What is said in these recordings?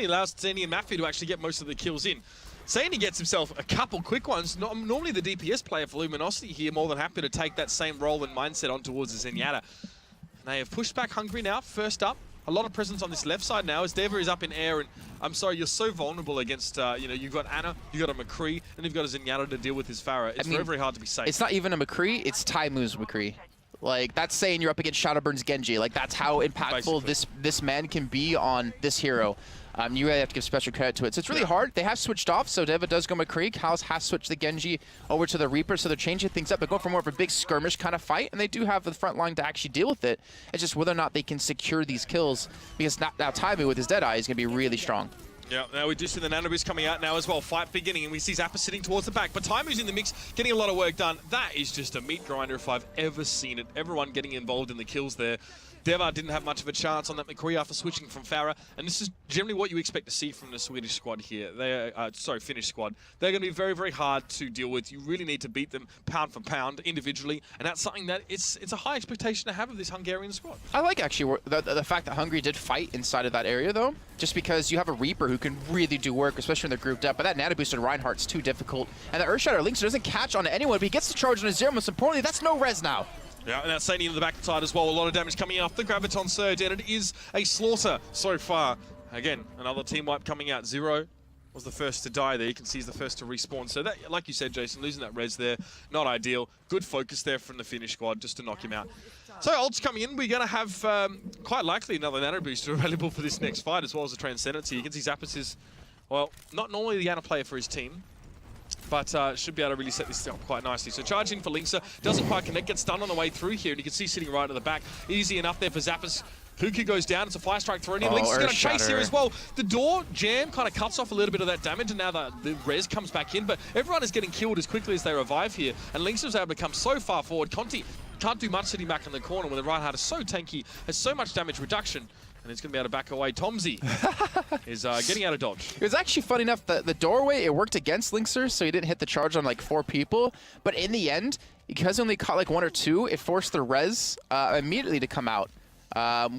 He allows Zany and Maffy to actually get most of the kills in. Zany gets himself a couple quick ones. Normally the DPS player for Luminosity here, more than happy to take that same role and mindset on towards the Zenyatta. They have pushed back Hungry now, first up. A lot of presence on this left side now as Deva is up in air, and I'm sorry, you're so vulnerable against, you've got Ana, you've got a McCree, and you've got a Zenyatta to deal with his Pharah. It's very, very hard to be safe. It's not even a McCree, it's Taimu's McCree. Like, that's saying you're up against Shadowburn's Genji. Like, that's how impactful this man can be on this hero. You really have to give special credit to it. So it's really hard. They have switched off, so Deva does go McCree. House has switched the Genji over to the Reaper, so they're changing things up. They're going for more of a big skirmish kind of fight, and they do have the front line to actually deal with it. It's just whether or not they can secure these kills, because now Taimu with his Deadeye is going to be really strong. Yeah, now we do see the Nano Boost coming out now as well. Fight beginning, and we see Zappa sitting towards the back. But Taimu's in the mix, getting a lot of work done. That is just a meat grinder if I've ever seen it. Everyone getting involved in the kills there. Deva didn't have much of a chance on that McCree after switching from Pharah, and this is generally what you expect to see from the Swedish squad here. They are, Finnish squad. They're going to be very, very hard to deal with. You really need to beat them pound for pound individually, and that's something that it's a high expectation to have of this Hungarian squad. I like actually the fact that Hungary did fight inside of that area though, just because you have a Reaper who can really do work, especially when they're grouped up. But that Nano Boost on Reinhardt's too difficult, and the Earthshatter Lynx doesn't catch on anyone, but he gets the charge on his zero. Most importantly, that's no res now. Yeah, and that's Sadie in the backside as well. A lot of damage coming off the Graviton Surge, and it is a slaughter so far. Again, another team wipe coming out. Zero was the first to die there. You can see he's the first to respawn. So that, like you said, Jason, losing that res there, not ideal. Good focus there from the Finnish squad just to knock him out. So ults coming in. We're going to have quite likely another Nano Booster available for this next fight, as well as a Transcendency. You can see Zappas is, well, not normally the Ana player for his team, but should be able to really set this up quite nicely. So charging for Linksa, doesn't quite connect, gets stunned on the way through here, and you can see sitting right at the back. Easy enough there for Zappas. Huku goes down, it's a fire strike thrown in. Linksa's going to chase here as well. The door jam kind of cuts off a little bit of that damage, and now the res comes back in, but everyone is getting killed as quickly as they revive here, and Linksa was able to come so far forward. Conti can't do much sitting back in the corner when the Reinhardt is so tanky, has so much damage reduction. And he's going to be able to back away. Tomzy is getting out of dodge. It was actually funny enough that the doorway, it worked against Linkser, so he didn't hit the charge on like 4 people. But in the end, because he only caught like 1 or 2, it forced the res immediately to come out.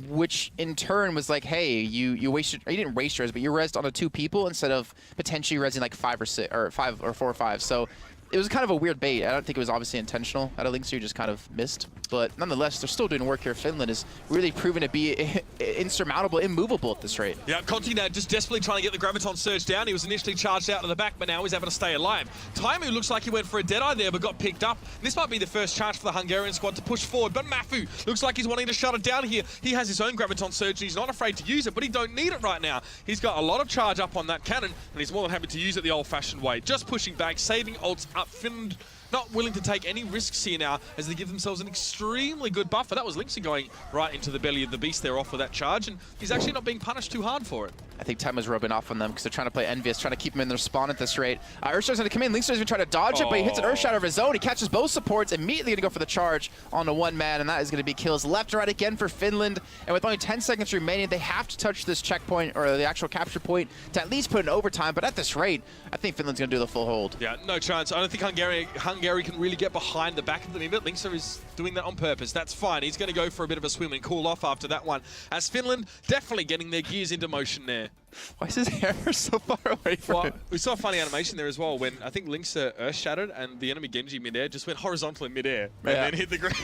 Which in turn was like, hey, you wasted, you didn't waste res, but you resed on 2 people instead of potentially resing like 5 or 6, or 5 or 4 or 5. So it was kind of a weird bait. I don't think it was obviously intentional. Out of Linkser, just kind of missed. But nonetheless, they're still doing work here. Finland is really proven to be insurmountable, immovable at this rate. Yeah, Conti now just desperately trying to get the Graviton Surge down. He was initially charged out to the back, but now he's able to stay alive. Taimu looks like he went for a Deadeye there, but got picked up. This might be the first chance for the Hungarian squad to push forward, but Mafu looks like he's wanting to shut it down here. He has his own Graviton Surge, and he's not afraid to use it, but he don't need it right now. He's got a lot of charge up on that cannon, and he's more than happy to use it the old-fashioned way. Just pushing back, saving ults up. Finland not willing to take any risks here now as they give themselves an extremely good buffer. That was Linksa going right into the belly of the beast there off with that charge, and he's actually not being punished too hard for it. I think Taimu's rubbing off on them because they're trying to play envious, trying to keep him in their spawn at this rate. Earthshatter's going to come in. Linksa's going to try to dodge it, but he hits an Earthshatter of his own. He catches both supports, immediately going to go for the charge on the 1 man, and that is going to be kills left and right again for Finland. And with only 10 seconds remaining, they have to touch this checkpoint, or the actual capture point, to at least put in overtime. But at this rate, I think Finland's going to do the full hold. Yeah, no chance. I don't think Hungary can really get behind the back of them, but Linksa is doing that on purpose. That's fine. He's going to go for a bit of a swim and cool off after that one, as Finland definitely getting their gears into motion there. Why is his hair so far away from him? We saw a funny animation there as well when I think Linksa earth shattered and the enemy Genji midair just went horizontal in midair and then hit the ground.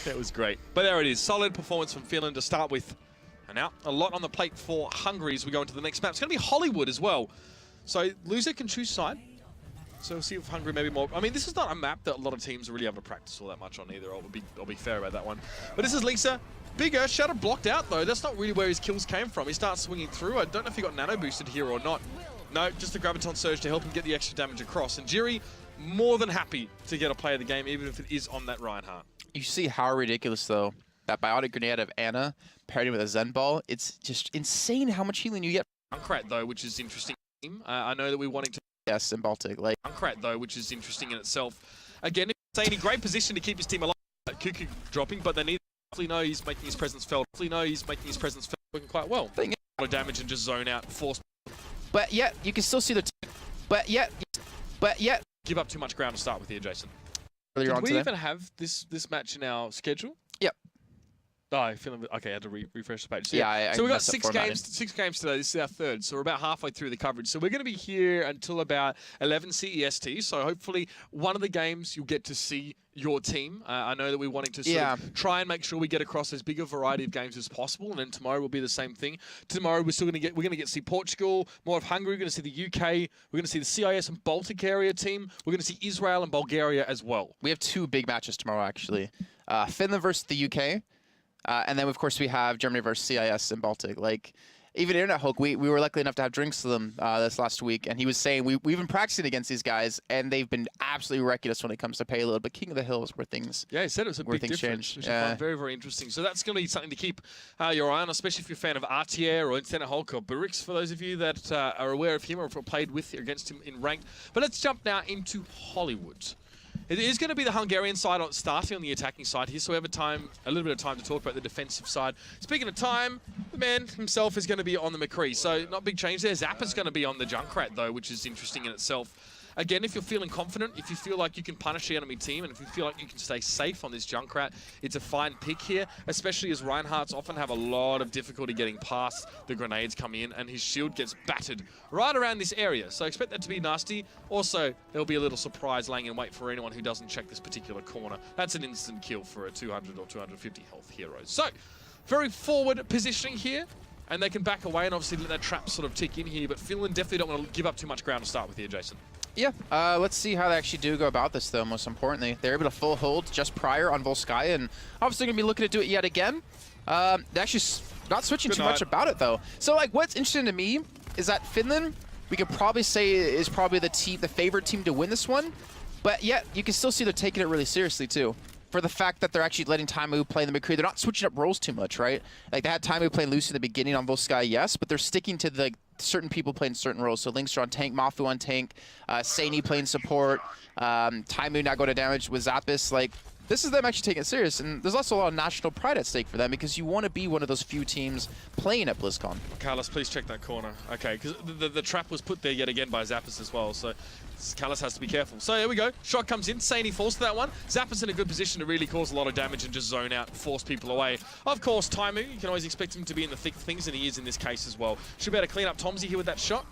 That was great. But there it is. Solid performance from Finland to start with. And now a lot on the plate for Hungary as we go into the next map. It's going to be Hollywood as well. So loser can choose side. So we'll see if Hungary maybe more. I mean, this is not a map that a lot of teams are really able to practice all that much on either. I'll be fair about that one. But this is Linksa. Big Earthshatter blocked out though. That's not really where his kills came from. He starts swinging through. I don't know if he got nano boosted here or not. No, just the Graviton Surge to help him get the extra damage across. And Jiri, more than happy to get a play of the game, even if it is on that Reinhardt. You see how ridiculous though that biotic grenade of Ana paired with a Zen ball. It's just insane how much healing you get. Uncrat though, which is interesting. I know that we're wanting to. Yes, in Baltic. Like Uncrat though, which is interesting in itself. Again, it's in a great position to keep his team alive. Cuckoo dropping, but they need. Hopefully know he's making his presence felt. Working quite well. A lot of damage and just zone out, force. But yet, you can still see the. But yet. Give up too much ground to start with here, Jason. Earlier on Did we today. even have this match in our schedule? Yep. Oh, feeling okay. I had to refresh the page. So, Yeah, so we got messed up 6 formatting. games. 6 games today. This is our 3rd, so we're about halfway through the coverage. So we're going to be here until about 11 CEST. So hopefully, one of the games you'll get to see your team. I know that we're wanting to sort of try and make sure we get across as big a variety of games as possible. And then tomorrow will be the same thing. Tomorrow we're going to get to see Portugal, more of Hungary. We're going to see the UK. We're going to see the CIS and Baltic area team. We're going to see Israel and Bulgaria as well. We have 2 big matches tomorrow, actually. Finland versus the UK. And then, of course, we have Germany versus CIS and Baltic. Like, even Internet Hulk, we were lucky enough to have drinks with them this last week, and he was saying we've been practicing against these guys, and they've been absolutely wrecking us when it comes to payload. But King of the Hill is where things Yeah, he said it was a big difference, change. which I find very, very interesting. So that's going to be something to keep your eye on, especially if you're a fan of Artier or Internet Hulk or Burix, for those of you that are aware of him or have played with or against him in ranked. But let's jump now into Hollywood. It is going to be the Hungarian side starting on the attacking side here, so we have a little bit of time to talk about the defensive side. Speaking of time, the man himself is going to be on the McCree, so not a big change there. Zappa's going to be on the Junkrat, though, which is interesting in itself. Again, if you're feeling confident, if you feel like you can punish the enemy team, and if you feel like you can stay safe on this Junkrat, it's a fine pick here, especially as Reinhardt's often have a lot of difficulty getting past the grenades coming in, and his shield gets battered right around this area. So expect that to be nasty. Also, there'll be a little surprise laying in wait for anyone who doesn't check this particular corner. That's an instant kill for a 200 or 250 health hero. So, very forward positioning here. And they can back away and obviously let that trap sort of tick in here, but Finland definitely don't want to give up too much ground to start with here, Jason. Yeah, let's see how they actually do go about this, though, most importantly. They're able to full hold just prior on Volskaya, and obviously going to be looking to do it yet again. They're actually not switching too much about it, though. So, like, what's interesting to me is that Finland, we could probably say, is probably the favorite team to win this one, but yet you can still see they're taking it really seriously, too. For the fact that they're actually letting Taimu play in the McCree. They're not switching up roles too much, right? Like, they had Taimu playing loose in the beginning on Volskaya, yes, but they're sticking to the certain people playing certain roles. So Linkster on tank, Mafu on tank, Saini playing support, Taimu now going to damage with Zappis. Like, this is them actually taking it serious, and there's also a lot of national pride at stake for them because you want to be one of those few teams playing at BlizzCon. Carlos, please check that corner. Okay, because the trap was put there yet again by Zappis as well, so Carlos has to be careful. So here we go. Shot comes in. Saini falls to that one. Zappis in a good position to really cause a lot of damage and just zone out and force people away. Of course, Taimu, you can always expect him to be in the thick of things, and he is in this case as well. Should be able to clean up Tomsy here with that shot.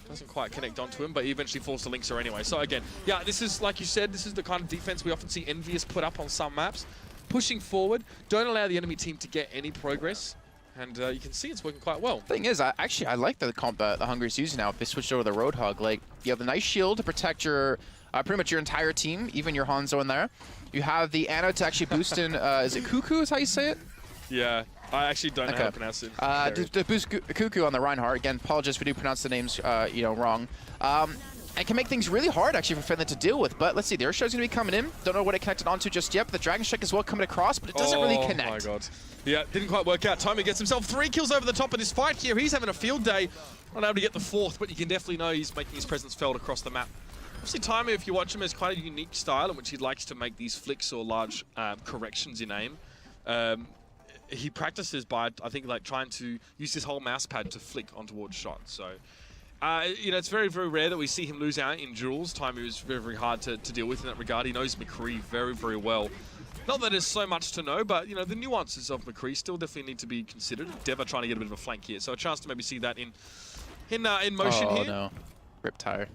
Doesn't quite connect onto him, but he eventually falls to Linkser anyway. So again, yeah, this is, like you said, this is the kind of defense we often see Envious put up on some maps. Pushing forward, don't allow the enemy team to get any progress. And you can see it's working quite well. Thing is, I like the comp that the Hungary's using now. If they switched over the Roadhog, like, you have a nice shield to protect your, pretty much your entire team, even your Hanzo in there. You have the Anna to actually boost in, is it Cuckoo is how you say it? Yeah, I actually don't know how to pronounce it. To boost Cuckoo on the Reinhardt. Again, apologize if we do pronounce the names, wrong. It can make things really hard, actually, for Finland to deal with. But let's see, the Earthshow's going to be coming in. Don't know what it connected onto just yet, but the Dragon Strike as well coming across, but it doesn't really connect. Oh, my God. Yeah, didn't quite work out. Taimu gets himself 3 kills over the top of this fight here. He's having a field day. Not able to get the 4th, but you can definitely know he's making his presence felt across the map. Obviously, Taimu, if you watch him, has quite a unique style in which he likes to make these flicks or large corrections in aim. He practices by, I think, like trying to use his whole mouse pad to flick on towards shots. So, it's very, very rare that we see him lose out in duels. Taimu is very, very hard to deal with in that regard. He knows McCree very, very well. Not that there's so much to know, but, the nuances of McCree still definitely need to be considered. Deva trying to get a bit of a flank here, so a chance to maybe see that in motion here. Oh, no. Rip tire.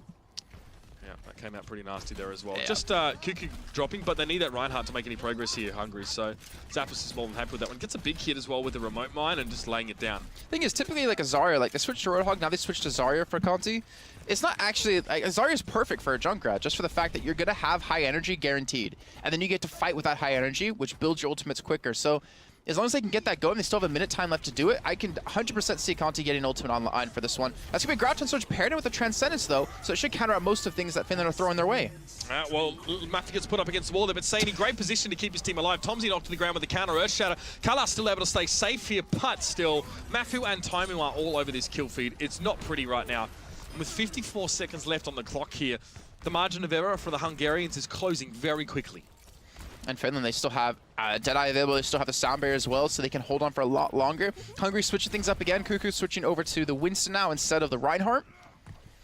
Yeah, that came out pretty nasty there as well. Yeah. Just Cuckoo dropping, but they need that Reinhardt to make any progress here, Hungary. So Zappis is more than happy with that one. Gets a big hit as well with the remote mine and just laying it down. Thing is, typically like a Zarya, like they switched to Roadhog, now they switched to Zarya for Conti. It's not actually, like, Zarya is perfect for a Junkrat, just for the fact that you're going to have high energy guaranteed. And then you get to fight with that high energy, which builds your ultimates quicker. So as long as they can get that going, they still have a minute time left to do it. I can 100% see Conti getting ultimate online for this one. That's going to be Grouch and Surge paired in with the Transcendence, though, so it should counter out most of things that Finland are throwing their way. Well, Mafi gets put up against the wall there, but Saini, great position to keep his team alive. Tomsy knocked to the ground with the counter Earth Shatter. Kala's still able to stay safe here, but still, Mafu and Taimu are all over this kill feed. It's not pretty right now. And with 54 seconds left on the clock here, the margin of error for the Hungarians is closing very quickly. And Finland, they still have Deadeye available. They still have the Sound Barrier as well, so they can hold on for a lot longer. Hungary switching things up again. Cuckoo switching over to the Winston now instead of the Reinhardt.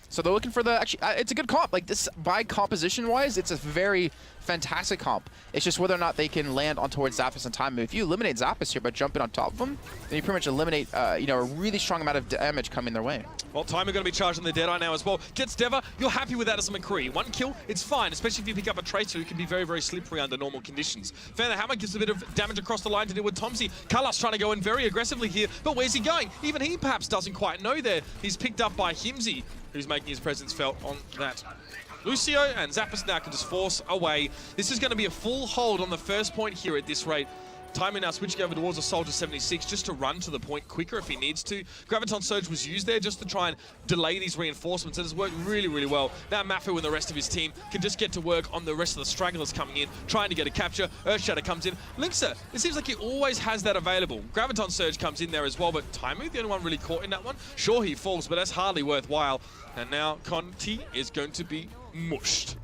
So they're looking for the, actually, it's a good comp. Like this, by composition-wise, it's a very fantastic comp. It's just whether or not they can land on towards Zappos in time. If you eliminate Zappos here by jumping on top of them, then you pretty much eliminate, you know, a really strong amount of damage coming their way. Well, Timer going to be charging the Deadeye now as well. Gets Deva. You're happy with that as a McCree. One kill, it's fine, especially if you pick up a Tracer who can be very, very slippery under normal conditions. Fan the Hammer gives a bit of damage across the line to deal with Tomsy. Kalas trying to go in very aggressively here, but where's he going? Even he perhaps doesn't quite know there. He's picked up by Himsy, who's making his presence felt on that. Lucio and Zappos now can just force away. This is going to be a full hold on the first point here at this rate. Timer now switching over towards a Soldier 76 just to run to the point quicker if he needs to. Graviton Surge was used there just to try and delay these reinforcements, and it's worked really, really well. Now Mafu and the rest of his team can just get to work on the rest of the stragglers coming in, trying to get a capture. Earthshatter comes in. Linkser, it seems like he always has that available. Graviton Surge comes in there as well, but Timu, the only one really caught in that one. Sure, he falls, but that's hardly worthwhile. And now Conti is going to be mushed.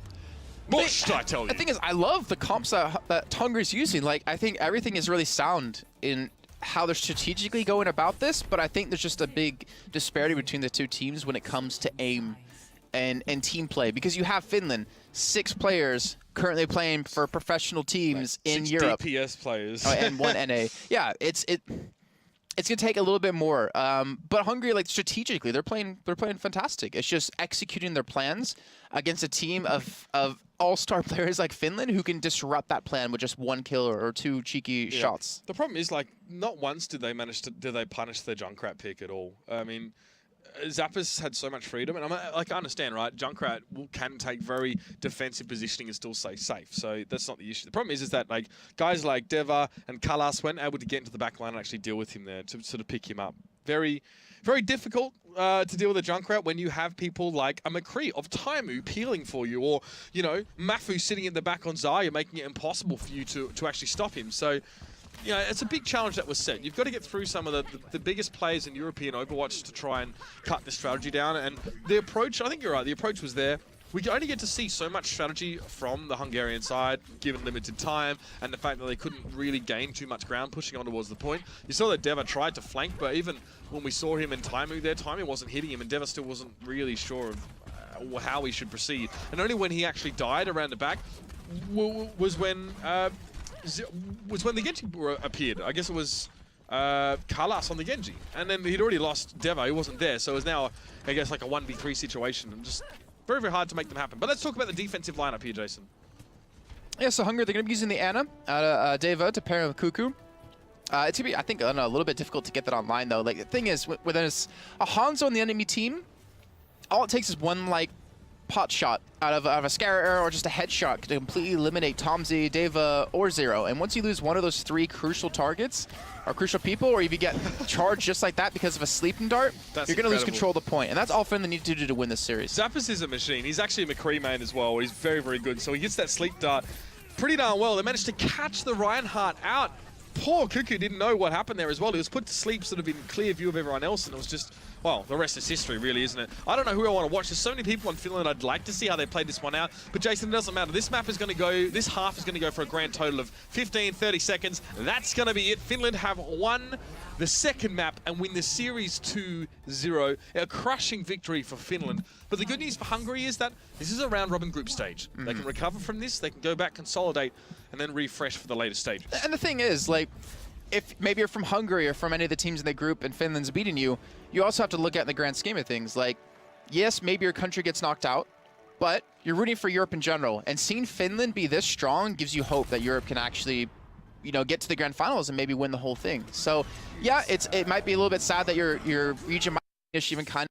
Mushed, I tell you. The thing is, I love the comps that Hungry's using. Like, I think everything is really sound in how they're strategically going about this, but I think there's just a big disparity between the two teams when it comes to aim and team play. Because you have Finland, 6 players currently playing for professional teams in Europe. DPS players. Oh, and 1 NA. Yeah, it's gonna take a little bit more, but Hungary, like strategically, they're playing fantastic. It's just executing their plans against a team of all-star players like Finland who can disrupt that plan with just 1 kill or 2 cheeky shots. The problem is, like, not once did they punish the Junkrat pick at all. I mean, Zappos had so much freedom, and I understand, right? Junkrat can take very defensive positioning and still stay safe, so that's not the issue. The problem is that like guys like Deva and Kalas weren't able to get into the back line and actually deal with him there to sort of pick him up. Very, very difficult to deal with a Junkrat when you have people like a McCree of Taimu peeling for you, or you know Mafu sitting in the back on Zarya, making it impossible for you to actually stop him. So. You know, it's a big challenge that was set. You've got to get through some of the biggest players in European Overwatch to try and cut the strategy down. And the approach, I think you're right, the approach was there. We only get to see so much strategy from the Hungarian side, given limited time, and the fact that they couldn't really gain too much ground pushing on towards the point. You saw that Deva tried to flank, but even when we saw him in Taimu there, Taimu wasn't hitting him, and Deva still wasn't really sure of how he should proceed. And only when he actually died around the back was when the Genji appeared. I guess it was Kalas on the Genji. And then he'd already lost Deva, he wasn't there, so it was now, I guess, like a 1v3 situation, and just very, very hard to make them happen. But let's talk about the defensive lineup here, Jason. Yeah, so Hungary, they're going to be using the Ana out of Deva to pair with Cuckoo. It's going to be, I think, a little bit difficult to get that online, though. Like, the thing is, when there's a Hanzo on the enemy team, all it takes is one, like, pot shot out of a scare arrow or just a headshot to completely eliminate Tomsy, Deva, or Zero. And once you lose one of those 3 crucial targets, or crucial people, or if you get charged just like that because of a sleeping dart, you're going to lose control of the point. And that's all Finland need to do to win this series. Zappos is a machine. He's actually a McCree main as well. He's very, very good. So he gets that sleep dart pretty darn well. They managed to catch the Reinhardt out. Poor Cuckoo didn't know what happened there as well. He was put to sleep sort of in clear view of everyone else, and it was just, well, the rest is history, really, isn't it? I don't know who I want to watch. There's so many people in Finland I'd like to see how they play this one out. But Jason, it doesn't matter. This map is going to go, this half is going to go for a grand total of 15, 30 seconds. That's going to be it. Finland have won the second map and win the series 2-0. A crushing victory for Finland. But the good news for Hungary is that this is a round-robin group stage. They can recover from this, they can go back, consolidate, and then refresh for the later stages. And the thing is, like, if maybe you're from Hungary or from any of the teams in the group and Finland's beating you, you also have to look at the grand scheme of things. Like, yes, maybe your country gets knocked out, but you're rooting for Europe in general. And seeing Finland be this strong gives you hope that Europe can actually, you know, get to the grand finals and maybe win the whole thing. So, yeah, it might be a little bit sad that your region might even kind